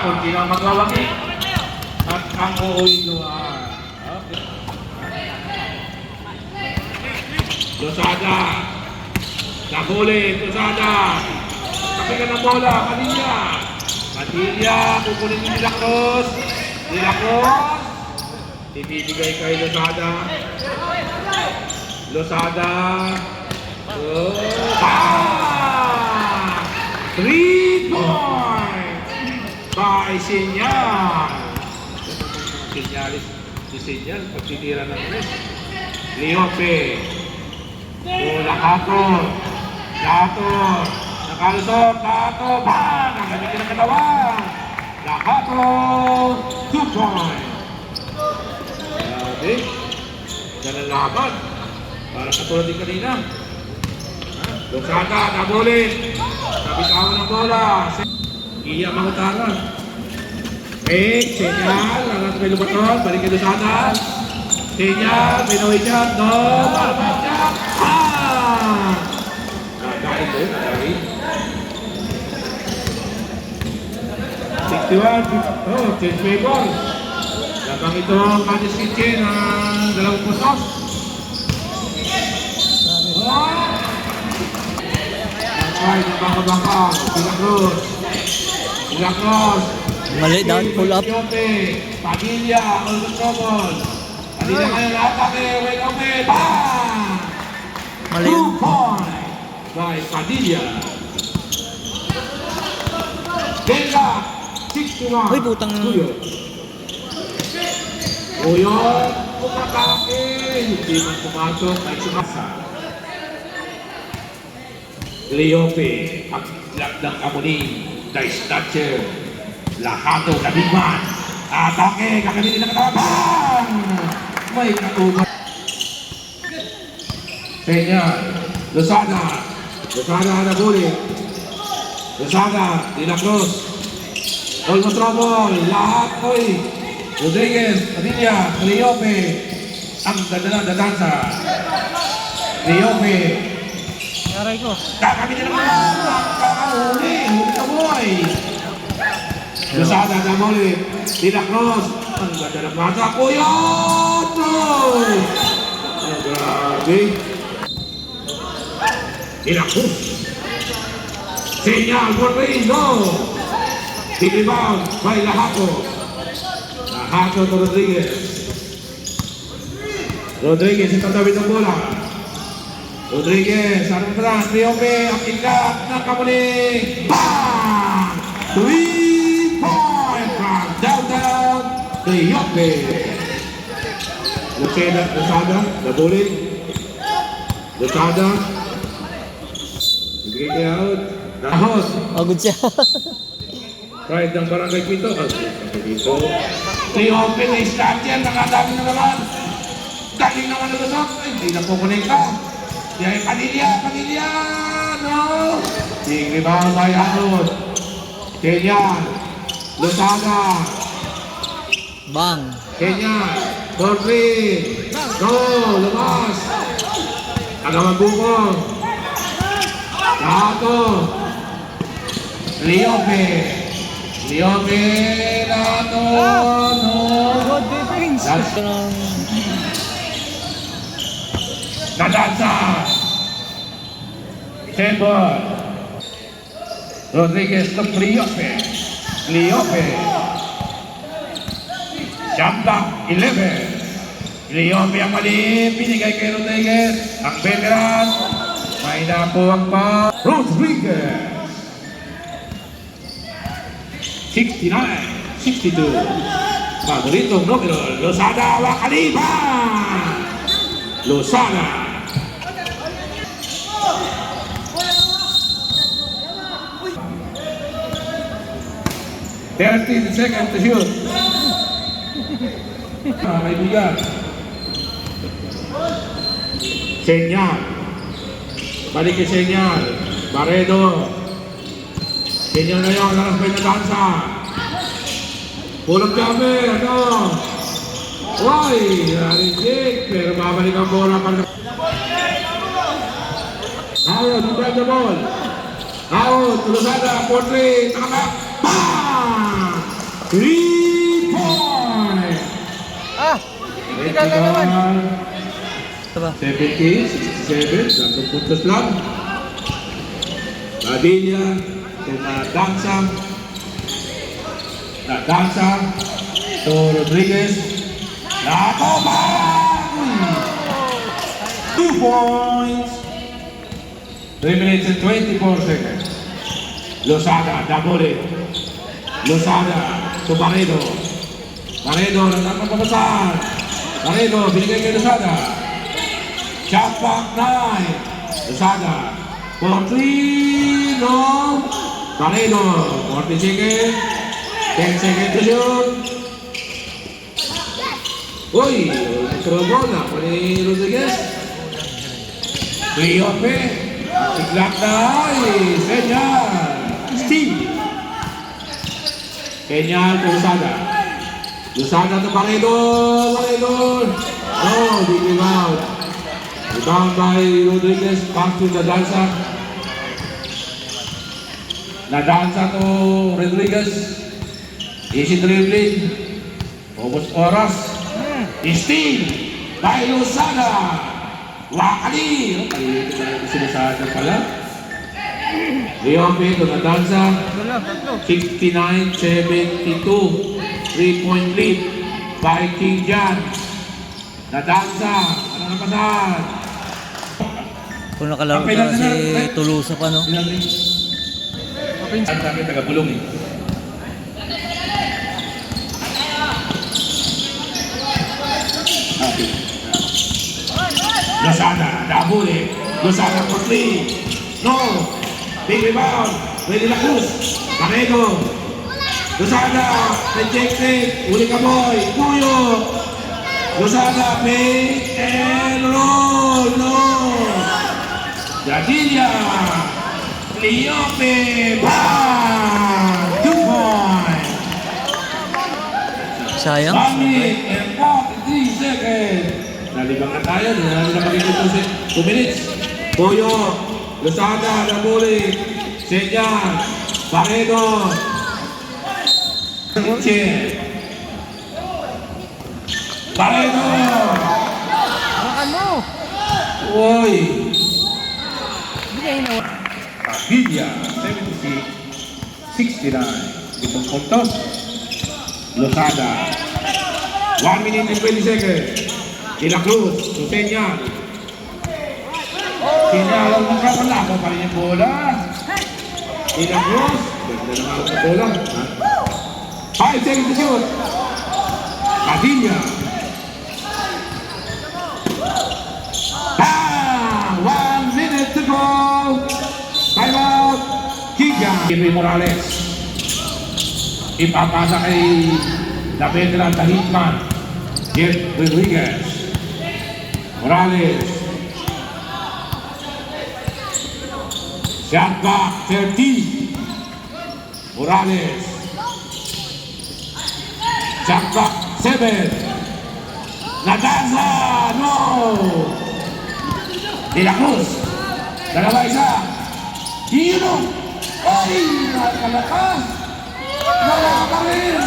Hindi na maglalaki. At ang uuwi luar. Okay. Losada. Nakulit. Losada. Kapag ka ng bola. Padilla. Padilla. Kukunin ni Milagros. Milagros. Ibibigay kay Losada. Losada. Oh. 3 points by Senyal. Senyalis si Senyal pagtitira ng res. Leope. Lahato. Nakalusok. Lahato. Bang! Nagamitin ng katawan. Lahato. 2 points. Grabe. Yan ang laban. Para katulad din kanina. Losada, nabulit. Nabitawan ng bola. Iya Mahutara. Senyal. Lahat may lumaton. Balik kay Losada. Senyal. Pinoy dyan. No. Palabas dyan. Nakain din. Nakain. 61. Oh, change favor. Labang ito ang Kanis Kitchen ng 2 pusos. Ay, nabaka-baka. Milagros. Mali down, pull up. Padilla, Olson Trouble. Padilla ngayon, atake, wake up, bang! Mali. 2 points by Padilla. Bella, 61. Uy, putang. Uyot, umatake. Hindi man pumasok, ay sumasa. Leope, paglag ng Kamuning, Dice Snatcher, Lahato, Kabigman, atake, kakamitin ng katabang! May katuman. Senyal, Losada na bulit. Losada, Milagros, Olmo Trouble, lahat, oy! Rodriguez, Padilla, Leope, ang ganda na dadansa. Leope, Aray ko. kakamitin ng kakahuli, huli ka boy. Losada na bulit. Milagros, ang ganda ng mata. Kuyot! Grabe. Milagros. Senyal, Borrell, no! Big rebound by Lahato. Lahato to Rodriguez. Rodriguez, itatawid ng bola. Rodriguez, anong tras? Leope, ang ikat ng Kamuning. Bang! 3 points from downtown Leope. Losada, nabulit. Losada. Bigay out. Nahos. Agad siya. Pride ng Barangay Quito. Dito. Leope na istasyan. Nakadami na naman. Galing naman na lusok. Hindi na po konekta. Yay, Padilla, no! Big rebound by Arnold. Kenyan, Losada. Bang. Kenyan, Borrell. No, lumas. Agawang bukong. Lahato. Leope, Lahato, no! Good defense. Nadansa. Tembol. Rodriguez to Leope. Siyamda, 11. Leope ang mali. Pinigay kay Rodriguez. Ang veteran. May napuwag pa. Rodriguez. 69, 62. Paboritong numero. Losada Wakaliba. Losada. 30 seconds to shoot. Kaibigan. Senyal. Balik ke Senyal. Baredo. Senyal na yun. Laras pa yung nadansa. Pulang kami. Ano? Uy! Narinjik. Pero babalik ang bola. Out. You grab the ball. Out. Tulusada. Portrait. Takap. Bang! 3 points. Ah! Ikaw na naman. Ito ba? 70, 67, 10 puntos lang. Padilla, Danza. Danza, to Rodriguez. Natobang! 2 points. 3 minutes and 24 seconds. Lozada, Dabore. Lozada, to Barredo. Barredo, nagpapapasan. Barredo, binigay kay Lozada. Shot back 9. Lozada. For 3, no. Barredo, 40 seconds. 10 seconds to shoot. Uy, nagkaroon bola pa ni Rodriguez. Triope. Iglak na ay Senyal. Steve. Senyal to Lozada. Lozada to Barredo. Barredo. No, big rebound. Rebound by Rodriguez. Pass to Danza. Danza to Rodriguez. Easy dribbling. Ubos oras. Steve by Lozada. Wakali. Palilitin na ito si Lozada pala. Leope to Danza. 69-72. 3-point lead by King Jan. Danza. Ano na pasan? Kung nakalaro ka si Tulusa pa, no? Ang dami taga-bulong eh. Okay. Lozada, Dabule. Lozada for 3. No. Big rebound. Ready La Cruz. Barredo. Lozada. Rejected. Uli ka boy. Puyo. Lozada. Make and roll. No. Jadilla. Leope. Bang. 2 points. Sayang. 1 minute and 43 seconds. Nalibang na tayo. Hindi na namin napakikita 2 minutes. Puyo. Lozada. Dabuli. Senyal. Barredo. Barredo. Hawakan mo! Uy. Bigay na. Padilla, 76-69. Itong puntos. Lozada. 1 minute and 20 seconds. De La Cruz, to Senyal. Senyal, ang magkakalaban pa rin yung bola. De La Cruz. Ganda naman ang bola. 5 seconds to shoot. Padilla. Ah! 1 minute to go. Time out. Kiga. Henry Morales. Ipapasa kay the veteran, the hitman, Jeff Rodriguez. Morales. Shot back 30. Morales. Shot back 7. Nadanza. No. De La Cruz. Dalawa isa. Hino. Ay, nakalakas. Wala pa rin.